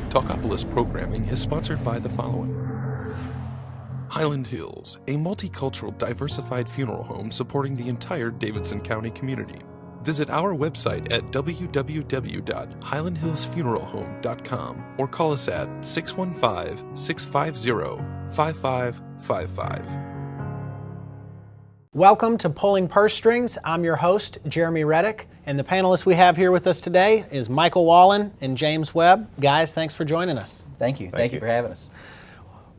Talkopolis programming is sponsored by the following. Highland Hills, a multicultural, diversified funeral home supporting the entire Davidson County community. Visit our website at www.highlandhillsfuneralhome.com or call us at 615-650-5555. Welcome to Pulling Purse Strings. I'm your host, Jeremy Rettich, and the panelists we have here with us today is Michael Wallin and James Webb. Guys, thanks for joining us. Thank you. Thank you for having us.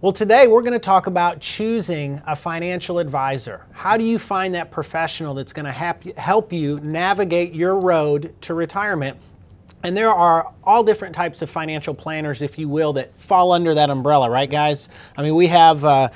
Well, today we're going to talk about choosing a financial advisor. How do you find that professional that's going to help you navigate your road to retirement? And there are all different types of financial planners, if you will, that fall under that umbrella, right, guys? I mean, we have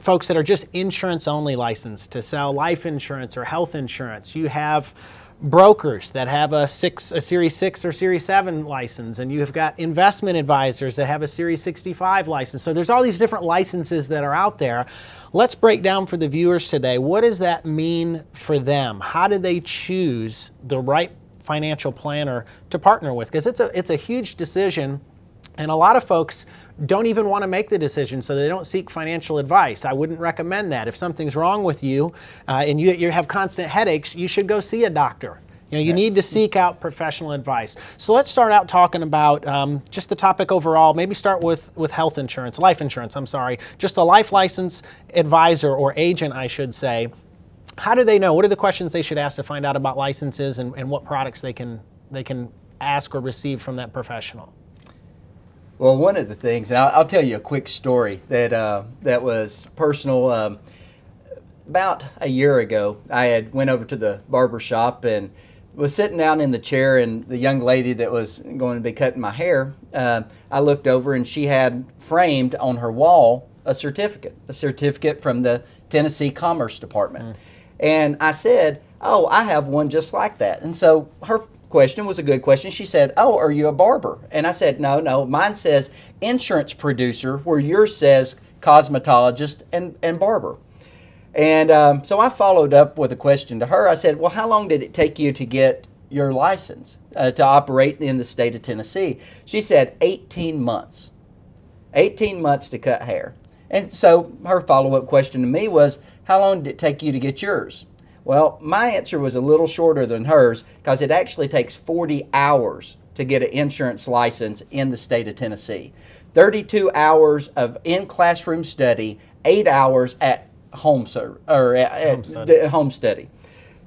folks that are just insurance only licensed to sell life insurance or health insurance. You have brokers that have a Series 6 or Series 7 license, and you have got investment advisors that have a Series 65 license. So there's all these different licenses that are out there. Let's break down for the viewers today, what does that mean for them? How do they choose the right financial planner to partner with? Because it's a huge decision, and a lot of folks don't even want to make the decision, so they don't seek financial advice. I wouldn't recommend that. If something's wrong with you and you have constant headaches, you should go see a doctor. You need to seek out professional advice. So let's start out talking about just the topic overall. Maybe start with life insurance, just a life license advisor or agent, I should say. How do they know? What are the questions they should ask to find out about licenses and what products they can ask or receive from that professional? Well, one of the things, and I'll tell you a quick story that was personal. About a year ago, I had went over to the barber shop and was sitting down in the chair, and the young lady that was going to be cutting my hair, I looked over and she had framed on her wall a certificate from the Tennessee Commerce Department. And I said, "Oh, I have one just like that." And so her question was a good question. She said, "Oh, are you a barber?" And I said, No, mine says insurance producer, where yours says cosmetologist and barber." And so I followed up with a question to her. I said, "Well, how long did it take you to get your license to operate in the state of Tennessee?" She said 18 months. 18 months to cut hair. And so her follow-up question to me was, "How long did it take you to get yours?" Well, my answer was a little shorter than hers, because it actually takes 40 hours to get an insurance license in the state of Tennessee. 32 hours of in-classroom study, 8 hours at home study.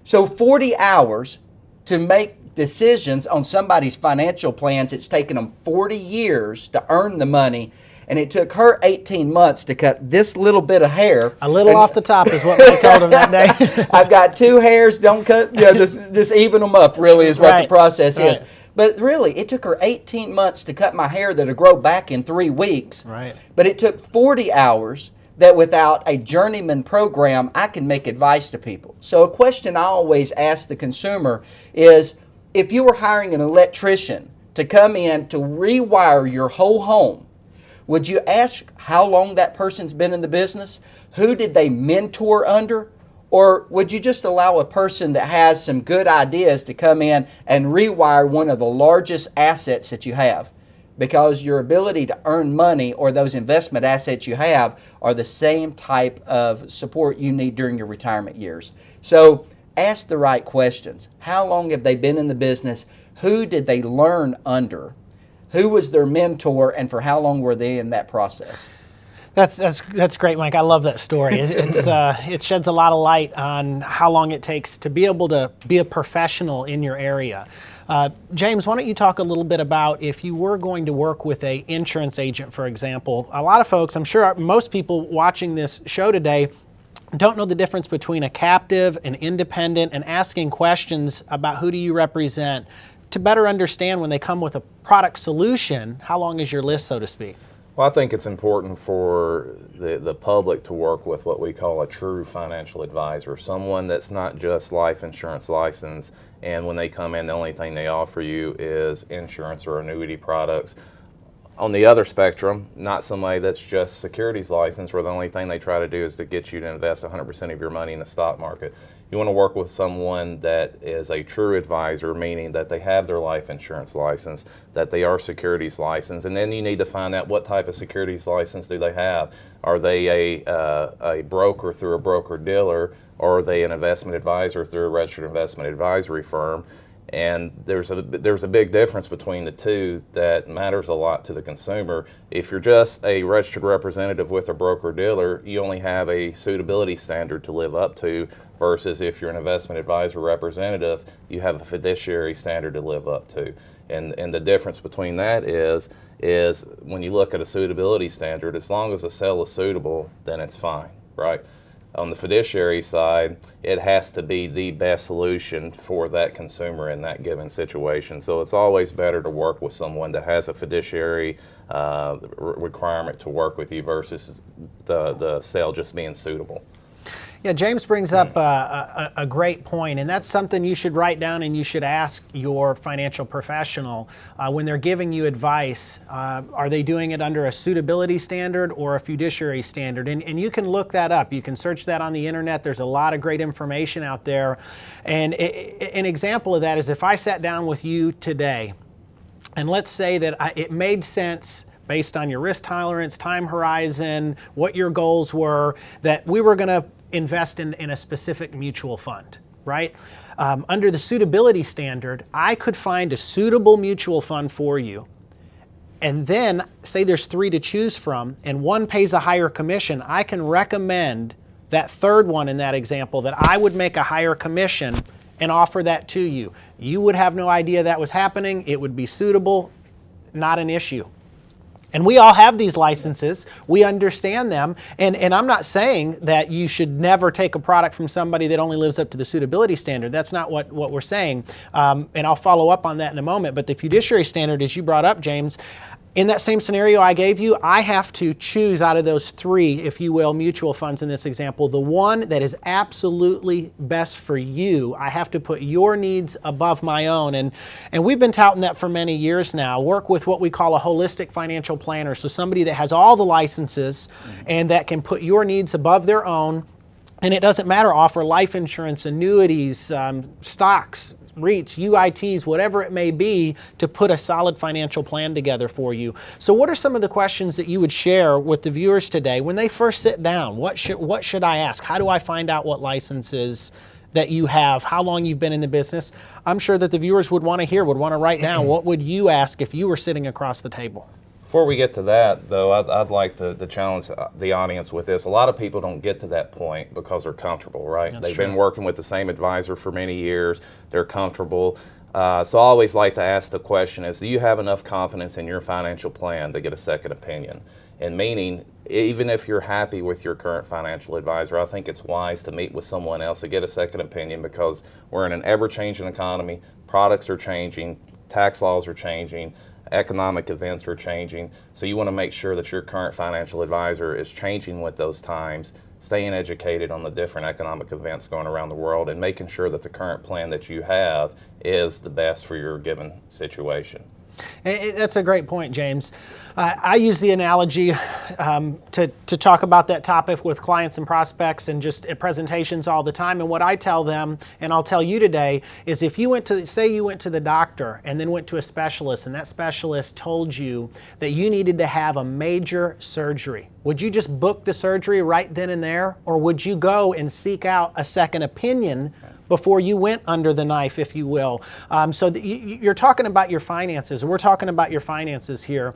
So 40 hours to make decisions on somebody's financial plans. It's taken them 40 years to earn the money. And it took her 18 months to cut this little bit of hair. A little off the top is what I told him that day. I've got two hairs, don't cut, just even them up, really, is what the process is. But really, it took her 18 months to cut my hair that'll grow back in 3 weeks. Right. But it took 40 hours that without a journeyman program, I can make advice to people. So a question I always ask the consumer is, if you were hiring an electrician to come in to rewire your whole home, would you ask how long that person's been in the business? Who did they mentor under? Or would you just allow a person that has some good ideas to come in and rewire one of the largest assets that you have? Because your ability to earn money or those investment assets you have are the same type of support you need during your retirement years. So ask the right questions. How long have they been in the business? Who did they learn under? Who was their mentor, and for how long were they in that process? That's great, Mike. I love that story. It sheds a lot of light on how long it takes to be able to be a professional in your area. James, why don't you talk a little bit about if you were going to work with an insurance agent, for example. A lot of folks, I'm sure most people watching this show today, don't know the difference between a captive, an independent, and asking questions about who do you represent to better understand when they come with a product solution, how long is your list, so to speak? Well, I think it's important for the public to work with what we call a true financial advisor, someone that's not just life insurance licensed, and when they come in, the only thing they offer you is insurance or annuity products. On the other spectrum, not somebody that's just securities licensed where the only thing they try to do is to get you to invest 100% of your money in the stock market. You want to work with someone that is a true advisor, meaning that they have their life insurance license, that they are securities licensed, and then you need to find out what type of securities license do they have. Are they a broker through a broker-dealer, or are they an investment advisor through a registered investment advisory firm? And there's a big difference between the two that matters a lot to the consumer. If you're just a registered representative with a broker-dealer, you only have a suitability standard to live up to, versus if you're an investment advisor representative, you have a fiduciary standard to live up to. And the difference between that is when you look at a suitability standard, as long as a sale is suitable, then it's fine, right? On the fiduciary side, it has to be the best solution for that consumer in that given situation. So it's always better to work with someone that has a fiduciary requirement to work with you versus the sale just being suitable. Yeah, James brings up a great point, and that's something you should write down and you should ask your financial professional when they're giving you advice. Are they doing it under a suitability standard or a fiduciary standard? And you can look that up. You can search that on the internet. There's a lot of great information out there. And an example of that is if I sat down with you today, and let's say that it made sense based on your risk tolerance, time horizon, what your goals were, that we were going to invest in a specific mutual fund, right? Under the suitability standard, I could find a suitable mutual fund for you. And then say there's 3 to choose from and one pays a higher commission. I can recommend that third one in that example that I would make a higher commission and offer that to you. You would have no idea that was happening. It would be suitable, not an issue. And we all have these licenses. We understand them. And I'm not saying that you should never take a product from somebody that only lives up to the suitability standard. That's not what we're saying. And I'll follow up on that in a moment. But the fiduciary standard, as you brought up, James, in that same scenario I gave you, I have to choose out of those 3, if you will, mutual funds in this example, the one that is absolutely best for you. I have to put your needs above my own. And we've been touting that for many years now. Work with what we call a holistic financial planner. So somebody that has all the licenses and that can put your needs above their own. And it doesn't matter, offer life insurance, annuities, stocks, REITs, UITs, whatever it may be, to put a solid financial plan together for you. So what are some of the questions that you would share with the viewers today when they first sit down? What should I ask? How do I find out what licenses that you have, how long you've been in the business? I'm sure that the viewers would want to write down. What would you ask if you were sitting across the table? Before we get to that, though, I'd like to challenge the audience with this. A lot of people don't get to that point because they're comfortable, right? They've been working with the same advisor for many years. They're comfortable. So I always like to ask the question is, do you have enough confidence in your financial plan to get a second opinion? And meaning, even if you're happy with your current financial advisor, I think it's wise to meet with someone else to get a second opinion, because we're in an ever-changing economy. Products are changing. Tax laws are changing. Economic events are changing, so you want to make sure that your current financial advisor is changing with those times, staying educated on the different economic events going around the world, and making sure that the current plan that you have is the best for your given situation. That's a great point, James. I use the analogy to talk about that topic with clients and prospects and just at presentations all the time. And what I tell them, and I'll tell you today, is if you went to, say you went to the doctor and then went to a specialist, and that specialist told you that you needed to have a major surgery, would you just book the surgery right then and there? Or would you go and seek out a second opinion before you went under the knife, if you will? So you're talking about your finances. We're talking about your finances here.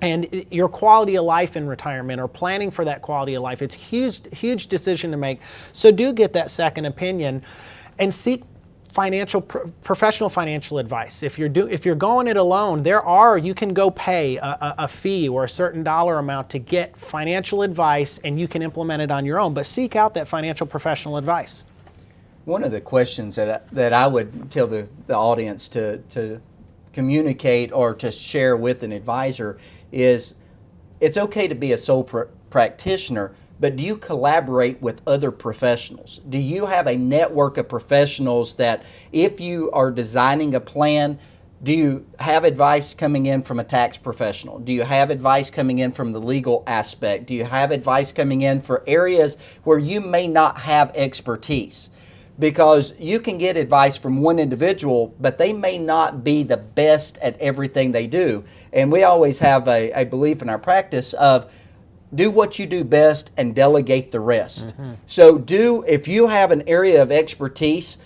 And your quality of life in retirement, or planning for that quality of life, it's a huge decision to make. So do get that second opinion and seek professional financial advice. If you're going it alone, you can go pay a fee or a certain dollar amount to get financial advice, and you can implement it on your own. But seek out that financial professional advice. One of the questions that I would tell the audience to communicate or to share with an advisor is, it's okay to be a sole practitioner, but do you collaborate with other professionals? Do you have a network of professionals that if you are designing a plan, Do you have advice coming in from a tax professional? Do you have advice coming in from the legal aspect? Do you have advice coming in for areas where you may not have expertise? Because you can get advice from one individual, but they may not be the best at everything they do. And we always have a belief in our practice of do what you do best and delegate the rest. So if you have an area of expertise,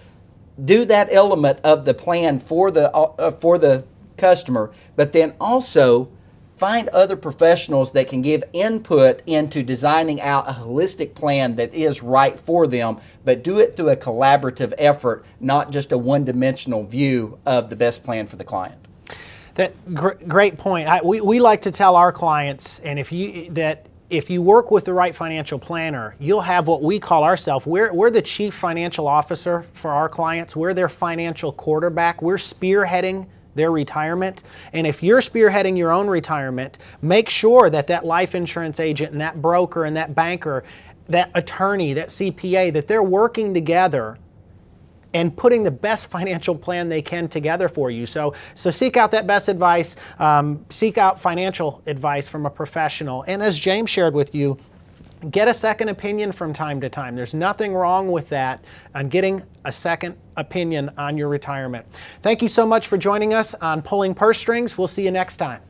do that element of the plan for the customer, but then also find other professionals that can give input into designing out a holistic plan that is right for them, but do it through a collaborative effort, not just a one-dimensional view of the best plan for the client. Great point. We like to tell our clients, and if you work with the right financial planner, you'll have what we call ourselves. We're the chief financial officer for our clients. We're their financial quarterback. We're spearheading their retirement. And if you're spearheading your own retirement, make sure that life insurance agent and that broker and that banker, that attorney, that CPA, that they're working together and putting the best financial plan they can together for you. So seek out that best advice, seek out financial advice from a professional. And as James shared with you, get a second opinion from time to time. There's nothing wrong with that, on getting a second opinion on your retirement. Thank you so much for joining us on Pulling Purse Strings. We'll see you next time.